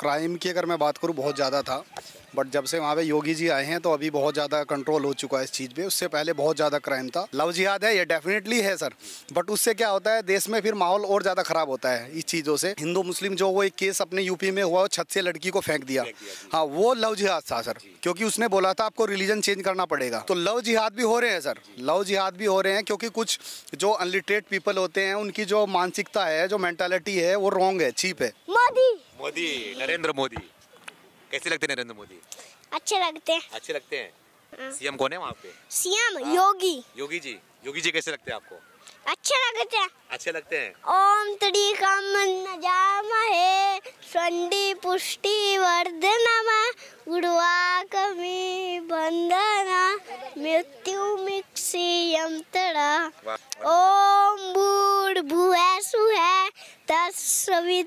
Crime की अगर मैं बात करूँ बहुत ज़्यादा था, बट जब से वहाँ पे योगी जी आए हैं तो अभी बहुत ज़्यादा कंट्रोल हो चुका है इस चीज़ पे। उससे पहले बहुत ज़्यादा क्राइम था। लव जिहाद है, ये डेफिनेटली है सर, बट उससे क्या होता है देश में फिर माहौल और ज़्यादा ख़राब होता है इस चीज़ों से। हिंदू मुस्लिम जो वो एक केस अपने यूपी में हुआ, छत से लड़की को फेंक दिया, हाँ वो लव जिहाद था सर, क्योंकि उसने बोला था आपको रिलीजन चेंज करना पड़ेगा। तो लव जिहाद भी हो रहे हैं सर, लव जिहाद भी हो रहे हैं, क्योंकि कुछ जो अनलिटरेट पीपल होते हैं उनकी जो मानसिकता है, जो मेंटालिटी है वो रॉन्ग है, चीप है। मोदी, नरेंद्र मोदी कैसे लगते हैं? नरेंद्र मोदी अच्छे लगते हैं। अच्छे लगते हैं। सीएम कौन है वहाँ पे? सीएम योगी। योगी जी कैसे लगते हैं आपको? अच्छे लगते हैं। अच्छे लगते हैं। ओम त्रिकम नजामहे स्वंडी पुष्टि वर्धनमा उर्वाकमी बंधना मृत्यु मिक्षियम तड़ा। ओम भूर्भुवः स्वः तत्सवितुर्वरेण्यं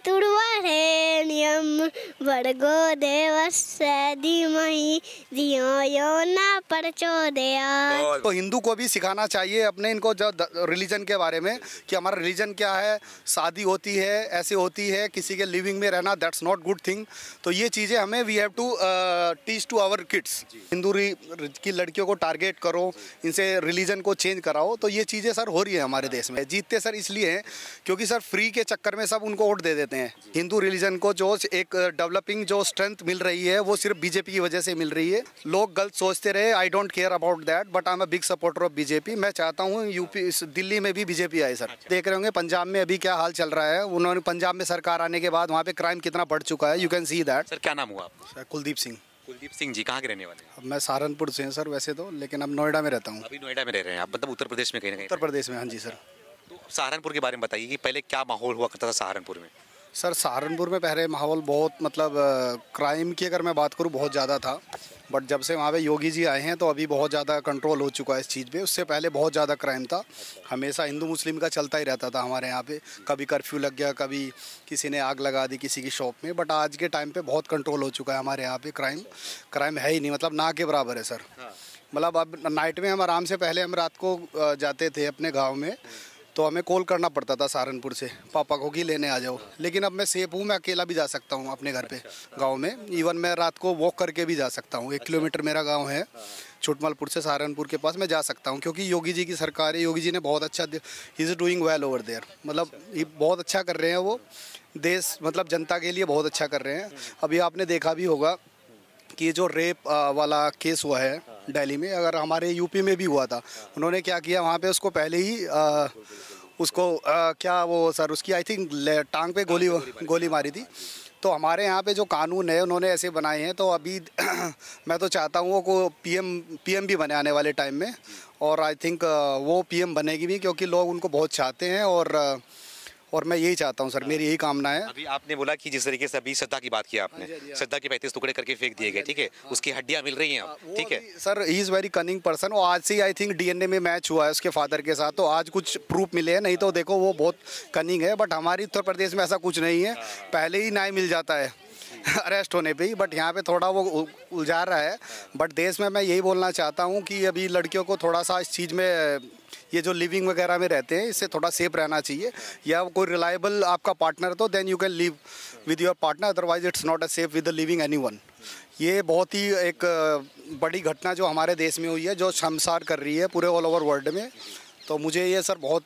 भर्गो देवस्य धीमहि धियो यो न प्रचोदयात्। तो हिंदू को भी सिखाना चाहिए अपने इनको जो रिलीजन के बारे में, कि हमारा रिलीजन क्या है, शादी होती है ऐसे होती है, किसी के लिविंग में रहना दैट्स नॉट गुड थिंग। तो ये चीज़ें हमें we have to teach to our kids. Hindu की लड़कियों को टारगेट करो, इनसे रिलीजन को चेंज कराओ, तो ये चीज़ें सर हो रही है हमारे देश में। जीतते सर इसलिए हैं क्योंकि सर फ्री के चक्कर में सब उनको वोट दे देते हैं। हिंदू रिलीजन को जो एक डेवलपिंग जो स्ट्रेंथ मिल रही है वो सिर्फ बीजेपी की वजह से मिल रही है। लोग गलत सोचते रहे, I don't care about that, but I am a big supporter of BJP. मैं चाहता हूँ यूपी दिल्ली में भी बीजेपी आए सर। देख रहे होंगे पंजाब में अभी क्या हाल चल रहा है। उन्होंने पंजाब में सरकार आने के बाद वहाँ पे क्राइम कितना बढ़ चुका है, you can see that. Sir क्या नाम हुआ आपका? कुलदीप सिंह। कुलदीप सिंह जी कहाँ के रहने वाले हैं? मैं सहारनपुर से हूँ सर वैसे तो, लेकिन अब नोएडा में रहता हूँ। अभी नोएडा में रह रहे हैं आप, मतलब उत्तर प्रदेश में कहीं ना कहीं? उत्तर प्रदेश में, हाँ जी सर। तो सहारनपुर के बारे में बताइए कि पहले क्या माहौल हुआ करता था सहारनपुर में? सर सहारनपुर में पहले माहौल बहुत मतलब क्राइम की अगर मैं बात करूँ बहुत ज़्यादा था, बट जब से वहाँ पे योगी जी आए हैं तो अभी बहुत ज़्यादा कंट्रोल हो चुका है इस चीज़ पे। उससे पहले बहुत ज़्यादा क्राइम था, हमेशा हिंदू मुस्लिम का चलता ही रहता था हमारे यहाँ पे। कभी कर्फ्यू लग गया, कभी किसी ने आग लगा दी किसी की शॉप में, बट आज के टाइम पे बहुत कंट्रोल हो चुका है हमारे यहाँ पे। क्राइम है ही नहीं, मतलब ना के बराबर है सर। मतलब अब नाइट में हम आराम से, पहले हम रात को जाते थे अपने गाँव में तो हमें कॉल करना पड़ता था सहारनपुर से, पापा को कि लेने आ जाओ। लेकिन अब मैं सेफ हूँ, मैं अकेला भी जा सकता हूँ अपने घर पे गांव में। इवन मैं रात को वॉक करके भी जा सकता हूँ। 1 किलोमीटर मेरा गांव है छुटमलपुर से सहारनपुर के पास, मैं जा सकता हूँ क्योंकि योगी जी की सरकार है। योगी जी ने बहुत अच्छा, he is doing well over there, मतलब ये बहुत अच्छा कर रहे हैं वो। देश मतलब जनता के लिए बहुत अच्छा कर रहे हैं। अभी आपने देखा भी होगा कि जो रेप वाला केस हुआ है दिल्ली में, अगर हमारे यूपी में भी हुआ था, उन्होंने क्या किया वहाँ पे, उसको पहले ही उसको क्या वो सर उसकी आई थिंक टांग पे गोली मारी थी। तो हमारे यहाँ पे जो कानून है उन्होंने ऐसे बनाए हैं, तो अभी मैं तो चाहता हूँ वो को पीएम भी बने आने वाले टाइम में, और आई थिंक वो पीएम बनेगी भी क्योंकि लोग उनको बहुत चाहते हैं। और मैं यही चाहता हूँ सर, मेरी यही कामना है। अभी आपने बोला कि जिस तरीके से अभी श्रद्धा की बात किया आपने, श्रद्धा के 35 टुकड़े करके फेंक दिए गए, ठीक है, उसकी हड्डियां मिल रही हैं अब, ठीक है sir. He is very cunning person. वो आज से ही आई थिंक डीएनए में मैच हुआ है उसके फादर के साथ, तो आज कुछ प्रूफ मिले हैं, नहीं तो देखो वो बहुत कनिंग है। बट हमारी उत्तर प्रदेश में ऐसा कुछ नहीं है, पहले ही न्याय मिल जाता है अरेस्ट होने पे ही, बट यहाँ पे थोड़ा वो उलझा रहा है। बट देश में मैं यही बोलना चाहता हूँ कि अभी लड़कियों को थोड़ा सा इस चीज़ में, ये जो लिविंग वगैरह में रहते हैं, इससे थोड़ा सेफ रहना चाहिए। या कोई रिलायबल आपका पार्टनर तो then you can live with your partner, otherwise it's not a safe with the living anyone. ये बहुत ही एक बड़ी घटना जो हमारे देश में हुई है, जो शर्मसार कर रही है पूरे ऑल ओवर वर्ल्ड में। तो मुझे ये सर बहुत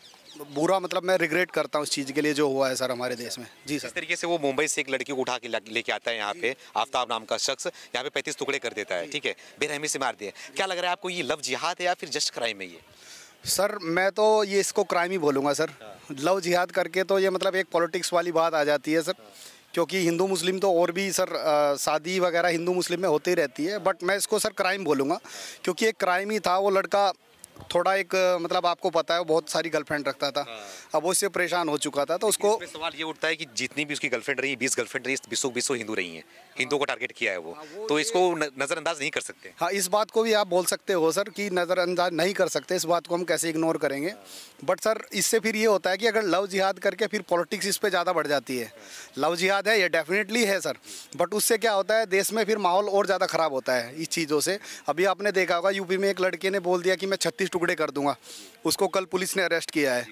बुरा, मतलब मैं रिग्रेट करता हूँ इस चीज़ के लिए जो हुआ है सर हमारे देश में। जी सर। इस तरीके से वो मुंबई से एक लड़की को उठा के लेके आता है यहाँ पे, आफ्ताब नाम का शख्स, यहाँ पे 35 टुकड़े कर देता है, ठीक है, बेरहमी से मार दिए। क्या लग रहा है आपको, ये लव जिहाद है या फिर जस्ट क्राइम है ये? सर मैं तो ये इसको क्राइम ही बोलूँगा सर। लव जिहाद करके तो ये मतलब एक पॉलिटिक्स वाली बात आ जाती है सर, क्योंकि हिंदू मुस्लिम तो और भी सर शादी वगैरह हिंदू मुस्लिम में होती रहती है, बट मैं इसको सर क्राइम बोलूँगा क्योंकि एक क्राइम ही था। वो लड़का थोड़ा एक मतलब आपको पता है वो बहुत सारी गर्लफ्रेंड रखता था, अब वो इससे परेशान हो चुका था। तो उसको सवाल ये उठता है कि जितनी भी उसकी गर्लफ्रेंड रही, 20 गर्लफ्रेंड रही, 20 हिंदू रही हैं, हिंदुओं को टारगेट किया है वो, तो इसको नज़रअंदाज नहीं कर सकते। हाँ, इस बात को भी आप बोल सकते हो सर कि नज़रअंदाज नहीं कर सकते, इस बात को हम कैसे इग्नोर करेंगे। बट सर इससे फिर ये होता है कि अगर लव जिहाद करके फिर पॉलिटिक्स इस पर ज़्यादा बढ़ जाती है। लव जिहाद है, ये डेफिनेटली है सर, बट उससे क्या होता है देश में फिर माहौल और ज़्यादा ख़राब होता है इस चीज़ों से। अभी आपने देखा होगा यूपी में एक लड़के ने बोल दिया कि मैं 36 टुकड़े कर दूंगा, उसको कल पुलिस ने अरेस्ट किया है।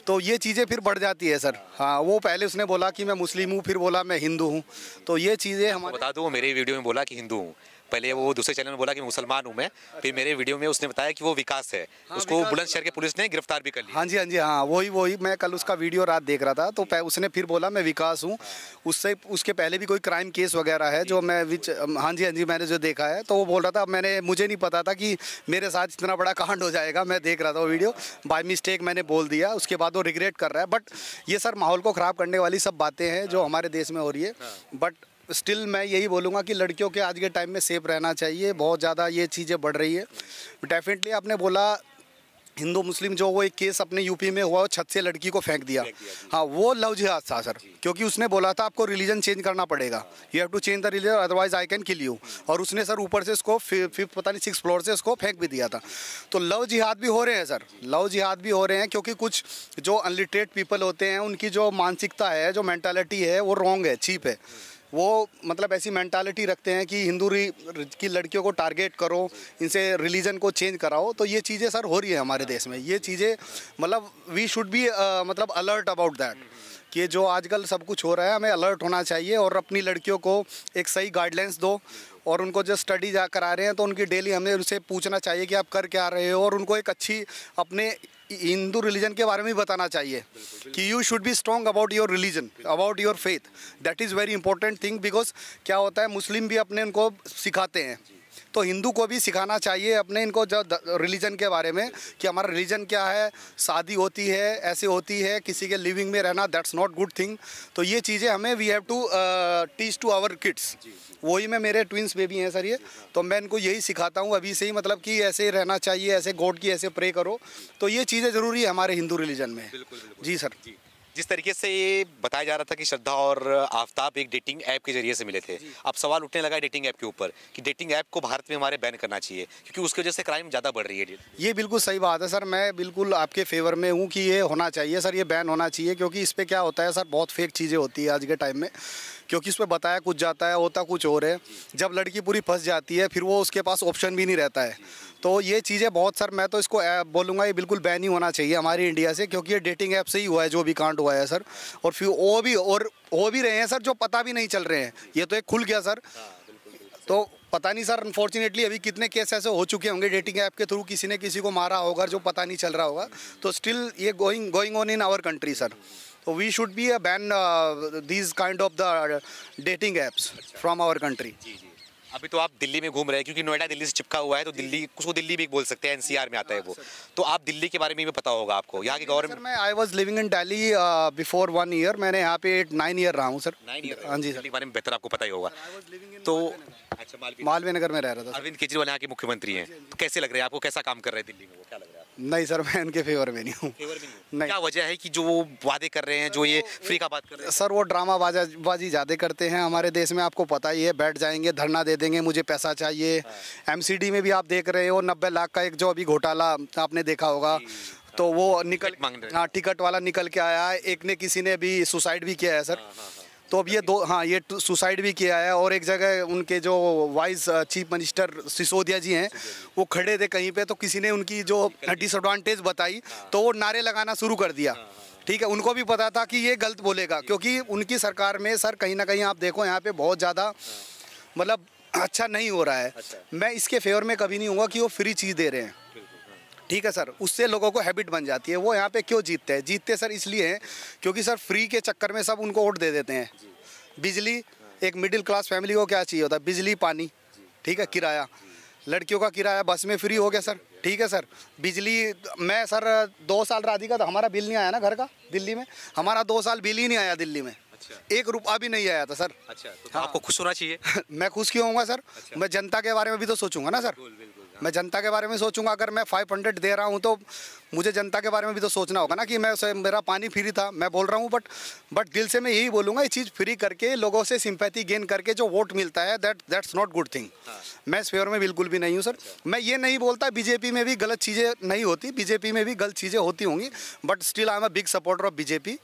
तो ये चीज़ें फिर बढ़ जाती है सर। हाँ, वो पहले उसने बोला कि मैं मुस्लिम हूँ, फिर बोला मैं हिंदू हूँ, तो ये चीज़ें हमारे। बता दूँ, मेरे वीडियो में बोला कि हिंदू हूँ, पहले वो दूसरे चैनल में बोला कि मुसलमान हूँ मैं, फिर मेरे वीडियो में उसने बताया कि वो विकास है। उसको बुलंदशहर के पुलिस ने गिरफ्तार भी कर लिया। हाँ जी, हाँ जी, हाँ, वही मैं कल उसका वीडियो रात देख रहा था, तो उसने फिर बोला मैं विकास हूँ। उससे उसके पहले भी कोई क्राइम केस वगैरह है जो मैं हाँ जी, हाँ जी, मैंने जो देखा है, तो वो बोल रहा था मुझे नहीं पता था कि मेरे साथ इतना बड़ा कांड हो जाएगा। मैं देख रहा था वो वीडियो, बाय मिस्टेक मैंने बोल दिया, उसके बाद वो रिग्रेट कर रहा है। बट ये सर माहौल को ख़राब करने वाली सब बातें हैं जो हमारे देश में हो रही है। बट स्टिल मैं यही बोलूँगा कि लड़कियों के आज के टाइम में सेफ रहना चाहिए। बहुत ज़्यादा ये चीज़ें बढ़ रही है। डेफिनेटली आपने बोला हिंदू मुस्लिम, जो वो एक केस अपने यूपी में हुआ, छत से लड़की को फेंक दिया। हाँ, वो लव जिहाद था सर, क्योंकि उसने बोला था आपको रिलीजन चेंज करना पड़ेगा, you have to change the religion otherwise I can kill you. और उसने सर ऊपर से उसको फिफ्थ पता नहीं 6th फ्लोर से उसको फेंक भी दिया था। तो लव जिहाद भी हो रहे हैं सर, लव जिहाद भी हो रहे हैं, क्योंकि कुछ जो अनलिटरेट पीपल होते हैं उनकी जो मानसिकता है, जो मेंटालिटी है, वो रॉन्ग है, चीप है। वो मतलब ऐसी मेंटालिटी रखते हैं कि हिंदू की लड़कियों को टारगेट करो, इनसे रिलीजन को चेंज कराओ। तो ये चीज़ें सर हो रही है हमारे देश में। ये चीज़ें मतलब वी शुड बी मतलब अलर्ट अबाउट दैट, कि जो आजकल सब कुछ हो रहा है, हमें अलर्ट होना चाहिए और अपनी लड़कियों को एक सही गाइडलाइंस दो। और उनको जो स्टडी करा रहे हैं तो उनकी डेली हमें उनसे पूछना चाहिए कि आप कर क्या रहे हो, और उनको एक अच्छी अपने हिंदू रिलीजन के बारे में भी बताना चाहिए कि you should be strong about your religion, about your faith. That is very important thing, because क्या होता है मुस्लिम भी अपने उनको सिखाते हैं, तो हिंदू को भी सिखाना चाहिए अपने इनको जो रिलीजन के बारे में, कि हमारा रिलीजन क्या है, शादी होती है, ऐसे होती है, किसी के लिविंग में रहना, दैट्स नॉट गुड थिंग। तो ये चीज़ें हमें we have to teach to our kids. वही मैं, मेरे ट्विंस बेबी हैं सर ये, तो मैं इनको यही सिखाता हूँ अभी से ही, मतलब कि ऐसे रहना चाहिए, ऐसे गॉड की ऐसे प्रे करो। तो ये चीज़ें ज़रूरी है हमारे हिंदू रिलीजन में। जी सर। जिस तरीके से ये बताया जा रहा था कि श्रद्धा और आफताब एक डेटिंग ऐप के जरिए से मिले थे, अब सवाल उठने लगा डेटिंग ऐप के ऊपर कि डेटिंग ऐप को भारत में हमारे बैन करना चाहिए, क्योंकि उसकी वजह से क्राइम ज़्यादा बढ़ रही है। ये बिल्कुल सही बात है सर, मैं बिल्कुल आपके फेवर में हूँ कि ये होना चाहिए सर, ये बैन होना चाहिए। क्योंकि इस पर क्या होता है सर, बहुत फेक चीज़ें होती है आज के टाइम में, क्योंकि इस पर बताया कुछ जाता है, होता कुछ और है। जब लड़की पूरी फंस जाती है, फिर वो उसके पास ऑप्शन भी नहीं रहता है। तो ये चीज़ें बहुत सर, मैं तो इसको बोलूँगा ये बिल्कुल बैन ही होना चाहिए हमारी इंडिया से, क्योंकि ये डेटिंग ऐप से ही हुआ है जो भी कांड हुआ है सर। और फिर वो हो भी रहे हैं सर जो पता भी नहीं चल रहे हैं। ये तो एक खुल गया सर, तो पता नहीं सर अनफॉर्चुनेटली अभी कितने केस ऐसे हो चुके होंगे डेटिंग ऐप के थ्रू, किसी ने किसी को मारा होगा जो पता नहीं चल रहा होगा। तो स्टिल ये going on in our country sir. तो we should be ban these kind of the dating apps from our country. अभी तो आप दिल्ली में घूम रहे हैं, क्योंकि नोएडा दिल्ली से चिपका हुआ है, तो दिल्ली, उसको दिल्ली भी बोल सकते हैं, एनसीआर में आता है वो। तो आप दिल्ली के बारे में भी पता होगा आपको, यहाँ की गवर्नमेंट। मैं I was living in Delhi before 1 year, मैंने यहाँ पे 9 ईयर रहा हूँ सर। 9 ईयर? हाँ जी सर। दिल्ली के बारे में बेहतर आपको पता ही होगा। तो अच्छा, मालवीय नगर में रह रहा था। अरविंद केजरीवाल यहाँ के मुख्यमंत्री हैं, तो कैसे लग रहे हैं आपको, कैसा काम कर रहे हैं दिल्ली में, वो क्या लग रहा है? नहीं सर, मैं उनके फेवर में नहीं हूँ। नहीं। क्या वजह है कि जो वो वादे कर रहे हैं, जो ये फ्री का बात कर रहे हैं? सर वो ड्रामा बाजी ज़्यादा करते हैं हमारे देश में, आपको पता ही है। बैठ जाएंगे, धरना दे देंगे, मुझे पैसा चाहिए। एमसीडी में भी आप देख रहे हो 90 लाख का एक जो अभी घोटाला आपने देखा होगा, तो वो निकल, हाँ टिकट वाला निकल के आया है। एक ने किसी ने भी सुसाइड भी किया है सर। तो अब ये ये सुसाइड भी किया है। और एक जगह उनके जो वाइस चीफ मिनिस्टर सिसोदिया जी हैं, वो खड़े थे कहीं पे, तो किसी ने उनकी जो डिसएडवांटेज बताई, तो वो नारे लगाना शुरू कर दिया। ठीक है, उनको भी पता था कि ये गलत बोलेगा, क्योंकि उनकी सरकार में सर कहीं ना कहीं आप देखो यहाँ पे बहुत ज़्यादा मतलब अच्छा नहीं हो रहा है। मैं इसके फेवर में कभी नहीं हूँगा कि वो फ्री चीज़ दे रहे हैं। ठीक है सर, उससे लोगों को हैबिट बन जाती है। वो यहाँ पे क्यों जीतते हैं? जीतते सर इसलिए हैं क्योंकि सर फ्री के चक्कर में सब उनको वोट दे देते हैं। बिजली, एक मिडिल क्लास फैमिली को क्या चाहिए होता है? बिजली, पानी, ठीक है, किराया, लड़कियों का किराया बस में फ्री हो गया सर। ठीक है सर, बिजली, मैं सर 2 साल राधिका तो हमारा बिल नहीं आया ना घर का दिल्ली में, हमारा 2 साल बिल ही नहीं आया दिल्ली में। 1 रुपया भी नहीं आया था सर। अच्छा, तो आपको खुश होना चाहिए। मैं खुश क्यों होऊंगा सर? मैं जनता के बारे में भी तो सोचूंगा ना सर। मैं जनता के बारे में सोचूंगा। अगर मैं 500 दे रहा हूं तो मुझे जनता के बारे में भी तो सोचना होगा ना कि मेरा पानी फ्री था, मैं बोल रहा हूं, बट दिल से मैं यही बोलूँगा, ये चीज़ फ्री करके लोगों से सिंपैथी गेन करके जो वोट मिलता है, दैट्स नॉट गुड थिंग। मैं इस फेवर में बिल्कुल भी नहीं हूँ सर। मैं ये नहीं बोलता बीजेपी में भी गलत चीज़ें नहीं होती, बीजेपी में भी गलत चीज़ें होती होंगी, but still I am a big supporter of BJP.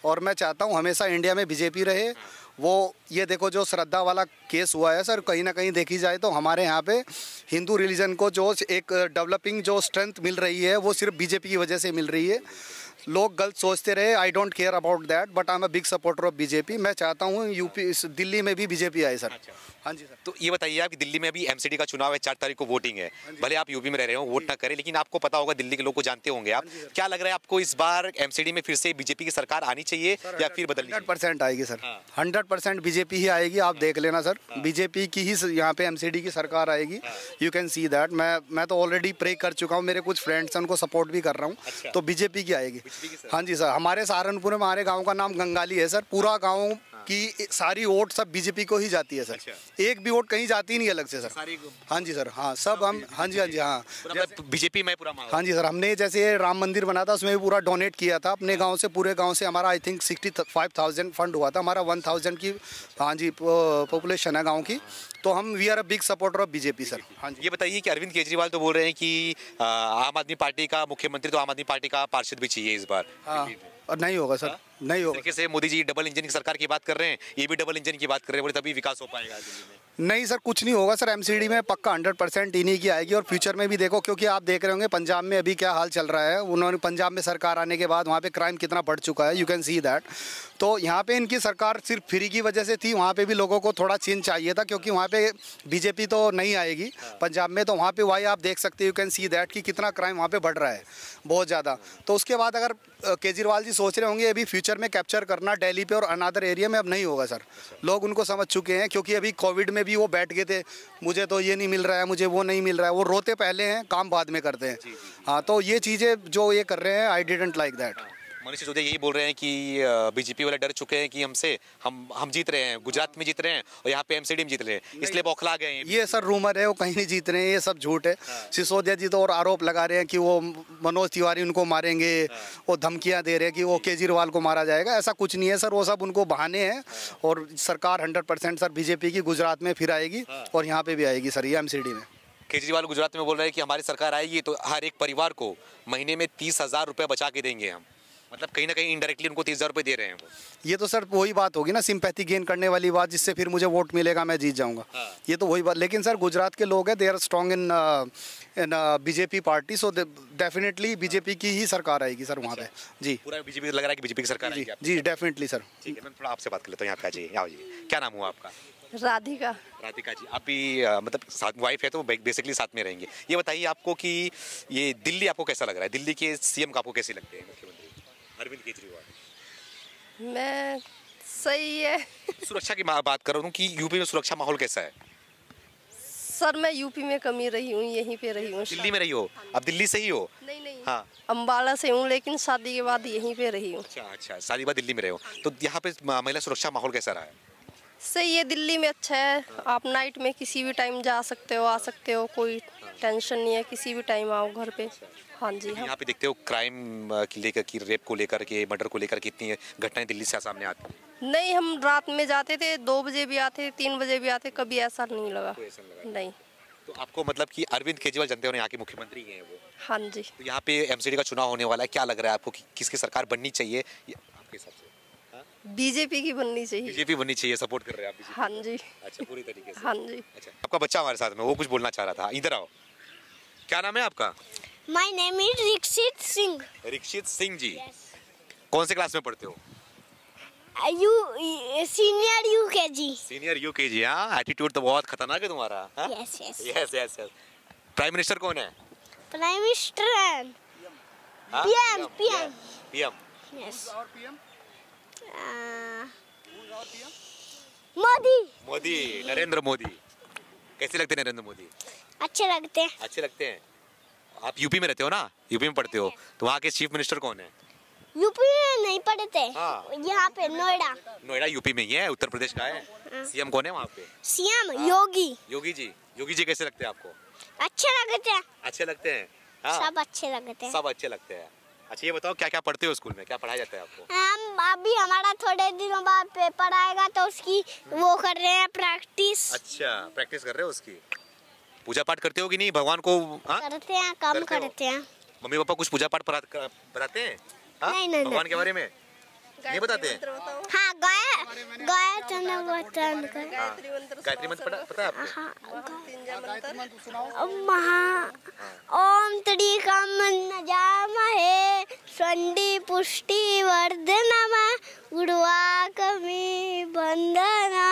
और मैं चाहता हूँ हमेशा इंडिया में बीजेपी रहे। वो ये देखो जो श्रद्धा वाला केस हुआ है सर, कहीं ना कहीं देखी जाए तो हमारे यहाँ पे हिंदू रिलीजन को जो एक डेवलपिंग जो स्ट्रेंथ मिल रही है, वो सिर्फ बीजेपी की वजह से मिल रही है। लोग गलत सोचते रहे, I don't care about that, but I am a big supporter of BJP. मैं चाहता हूँ यूपी दिल्ली में भी बीजेपी आए सर। हाँ जी सर। तो ये बताइए आप कि दिल्ली में अभी एमसीडी का चुनाव है, 4 तारीख को वोटिंग है। भले आप यूपी में रह रहे हो, वोट ना करें, लेकिन आपको पता होगा, दिल्ली के लोग को जानते होंगे आप। क्या लग रहा है आपको, इस बार एमसीडी में फिर से बीजेपी की सरकार आनी चाहिए या फिर बदलनी चाहिए? 100% आएगी सर, 100% बीजेपी ही आएगी। आप देख लेना सर, बीजेपी की ही यहाँ पे एमसीडी की सरकार आएगी। You can see that. मैं तो ऑलरेडी प्रे कर चुका हूँ, मेरे कुछ फ्रेंड्स हैं उनको सपोर्ट भी कर रहा हूँ। तो बीजेपी की आएगी। हाँ जी सर। हमारे सहारनपुर में हमारे गाँव का नाम गंगाली है सर। पूरा गाँव की सारी वोट सब बीजेपी को ही जाती है सर। एक भी वोट कहीं जाती नहीं अलग से सर। हाँ जी सर। हाँ सब हम, हाँ जी, हाँ जी, हाँ बीजेपी में पूरा। हाँ जी सर। हमने जैसे राम मंदिर बना था, उसमें भी पूरा डोनेट किया था अपने गांव से, पूरे गांव से। हमारा आई थिंक 65,000 फंड हुआ था। हमारा 1,000 की, हाँ जी, पॉपुलेशन है गांव की। तो हम we are a big supporter of BJP sir. हाँ जी। ये बताइए कि अरविंद केजरीवाल तो बोल रहे हैं कि आम आदमी पार्टी का मुख्यमंत्री, तो आम आदमी पार्टी का पार्षद भी चाहिए इस बार। हाँ, और नहीं होगा सर, नहीं होगा। तरीके से मोदी जी डबल इंजन की सरकार की बात कर रहे हैं, ये भी डबल इंजन की बात कर रहे हैं, बोले तभी विकास हो पाएगा दिल्ली में। नहीं सर, कुछ नहीं होगा सर। एमसीडी में पक्का 100% इन्हीं की आएगी। और फ्यूचर में भी देखो, क्योंकि आप देख रहे होंगे पंजाब में अभी क्या हाल चल रहा है। उन्होंने पंजाब में सरकार आने के बाद वहाँ पे क्राइम कितना बढ़ चुका है, यू कैन सी दैट। तो यहाँ पे इनकी सरकार सिर्फ फ्री की वजह से थी। वहाँ पे भी लोगों को थोड़ा चेंज चाहिए था, क्योंकि वहाँ पे बीजेपी तो नहीं आएगी पंजाब में। तो वहाँ पे वही आप देख सकते हो, यू कैन सी दैट कि कितना क्राइम वहाँ पे बढ़ रहा है, बहुत ज़्यादा। तो उसके बाद अगर केजरीवाल जी सोच रहे होंगे अभी फ्यूचर में कैप्चर करना दिल्ली पे और अनदर एरिया में, अब नहीं होगा सर। लोग उनको समझ चुके हैं, क्योंकि अभी कोविड में भी वो बैठ गए थे, मुझे तो ये नहीं मिल रहा है, मुझे वो नहीं मिल रहा है। वो रोते पहले हैं, काम बाद में करते हैं। हाँ, तो ये चीज़ें जो ये कर रहे हैं, I didn't like that. Manish Sisodia यही बोल रहे हैं कि बीजेपी वाले डर चुके हैं कि हमसे, हम जीत रहे हैं, गुजरात में जीत रहे हैं और यहाँ पे एमसीडी में जीत रहे हैं, इसलिए बौखला गए हैं। ये सर रूमर है, वो कहीं नहीं जीत रहे हैं, ये सब झूठ है। सिसोदिया जी तो और आरोप लगा रहे हैं कि वो मनोज तिवारी उनको मारेंगे, वो धमकियां दे रहे हैं कि वो केजरीवाल को मारा जाएगा। ऐसा कुछ नहीं है सर, वो सब उनको बहाने हैं। और सरकार 100% सर बीजेपी की गुजरात में फिर आएगी और यहाँ पे भी आएगी सर, ये एमसीडी में। केजरीवाल गुजरात में बोल रहे हैं कि हमारी सरकार आएगी तो हर एक परिवार को महीने में 30,000 रुपये बचा के देंगे हम। मतलब कहीं ना कहीं इनडायरेक्टली उनको 30,000 रुपये दे रहे हैं वो। ये तो सर वही बात होगी ना, सिंपैथी गेन करने वाली बात, जिससे फिर मुझे वोट मिलेगा, मैं जीत जाऊंगा। ये तो वही बात। लेकिन सर गुजरात के लोग हैं, they are strong in BJP party, so definitely BJP की ही सरकार आएगी सर वहाँ पे। जी, पूरा बीजेपी लग रहा है कि बीजेपी की सरकार आएगी। जी डेफिनेटली सर। ठीक है, मैं थोड़ा आपसे बात कर लेता हूँ। यहाँ पे आ जाइए, आओ जी। क्या नाम हुआ आपका? राधिका। राधिका जी, आप भी मतलब साथ वाइफ है तो बेसिकली साथ में रहेंगे। ये बताइए आपको कि ये दिल्ली आपको कैसा लग रहा है? दिल्ली के सीएम आपको कैसे लगते हैं, मुख्यमंत्री अरविंद केजरीवाल? मैं सही है। सुरक्षा की बात कर रहा हूँ कि यूपी में सुरक्षा माहौल कैसा है? सर मैं यूपी में कम ही रही हूँ, यहीं पे रही हूँ। दिल्ली में रही हो? अब दिल्ली से ही हो? नहीं। हाँ, अम्बाला से हूँ, लेकिन शादी के बाद यहीं पे रही हूँ। अच्छा, शादी के बाद दिल्ली में रहे हो। तो यहाँ पे महिला सुरक्षा माहौल कैसा रहा है? सही है, दिल्ली में अच्छा है। आप नाइट में किसी भी टाइम जा सकते हो, आ सकते हो, कोई टेंशन नहीं है, किसी भी टाइम आओ घर पे। हाँ जी। यहाँ पे देखते हो क्राइम की लेकर की, रेप को लेकर के, मर्डर को लेकर कितनी घटनाएं दिल्ली से सामने आती हैं। नहीं, हम रात में जाते थे, 2 बजे भी आते, 3 बजे भी आते, कभी ऐसा नहीं लगा। नहीं। तो आपको मतलब कि अरविंद केजरीवाल जनता हो, यहाँ के मुख्यमंत्री हैं वो। हाँ जी। तो यहाँ पे एमसीडी का चुनाव होने वाला है, क्या लग रहा है आपको कि किसकी सरकार बननी चाहिए आपके हिसाब से? बीजेपी की बननी चाहिए। बीजेपी बननी चाहिए, सपोर्ट कर रहे हैं आप? हाँ जी। अच्छा, पूरी तरीके से। हाँ जी। अच्छा, आपका बच्चा हमारे साथ में, वो कुछ बोलना चाह रहा था, इधर आओ। क्या नाम है आपका? My name is Rikshit Singh. Rikshit Singh ji, कौन से क्लास में पढ़ते हो? Senior UKG. Senior UKG. हाँ, एटीट्यूड तो बहुत खतरनाक है तुम्हारा। यस। प्राइम मिनिस्टर कौन है? Prime minister PM. Yes. Modi, Narendra Modi. कैसे लगते हैं नरेंद्र मोदी? अच्छे लगते हैं। आप यूपी में रहते हो ना, यूपी में पढ़ते हो, तो वहाँ के चीफ मिनिस्टर कौन है? यूपी में नहीं पढ़ते। हाँ। यहाँ पे नोएडा यूपी में ही है, उत्तर प्रदेश का है। सीएम कौन है वहाँ पे? सीएम योगी जी कैसे लगते हैं आपको? अच्छे लगते हैं। हाँ? सब अच्छे लगते हैं। अच्छा, ये बताओ क्या क्या पढ़ते हो स्कूल में, क्या पढ़ाया जाता है आपको? हम अभी हमारा थोड़े दिनों बाद पेपर आएगा, तो उसकी वो कर रहे हैं प्रैक्टिस। अच्छा, प्रैक्टिस कर रहे हो उसकी। पूजा पाठ करते हो कि नहीं भगवान को? करते हैं, कम करते हैं। मम्मी पापा कुछ पूजा पाठ बताते हैं? नहीं। भगवान के बारे में नहीं बताते हैं? हाँ, गए वचन वचन कर गायत्री मंत्र पता है आपको? ओम त्रिकम नजामहे स्वंडी पुष्टि वर्धनमा गुरुवाकमी बंधना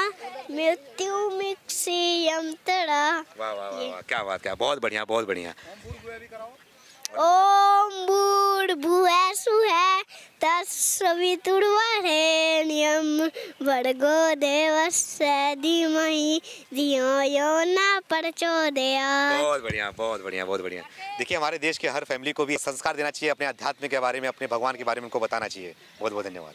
मृत्यु मिक्षियम तड़ा। वाह वाह वाह, क्या बात, क्या बहुत बढ़िया, बहुत बढ़िया। ओम भूर्भुवः स्वः तत्सवितुर्वरेण्यं भर्गो देवस्य धीमहि धियो यो न प्रचोदयात्। बहुत बढ़िया, बहुत बढ़िया, बहुत बढ़िया। देखिए हमारे देश के हर फैमिली को भी संस्कार देना चाहिए, अपने अध्यात्म के बारे में, अपने भगवान के बारे में उनको बताना चाहिए। बहुत बहुत धन्यवाद।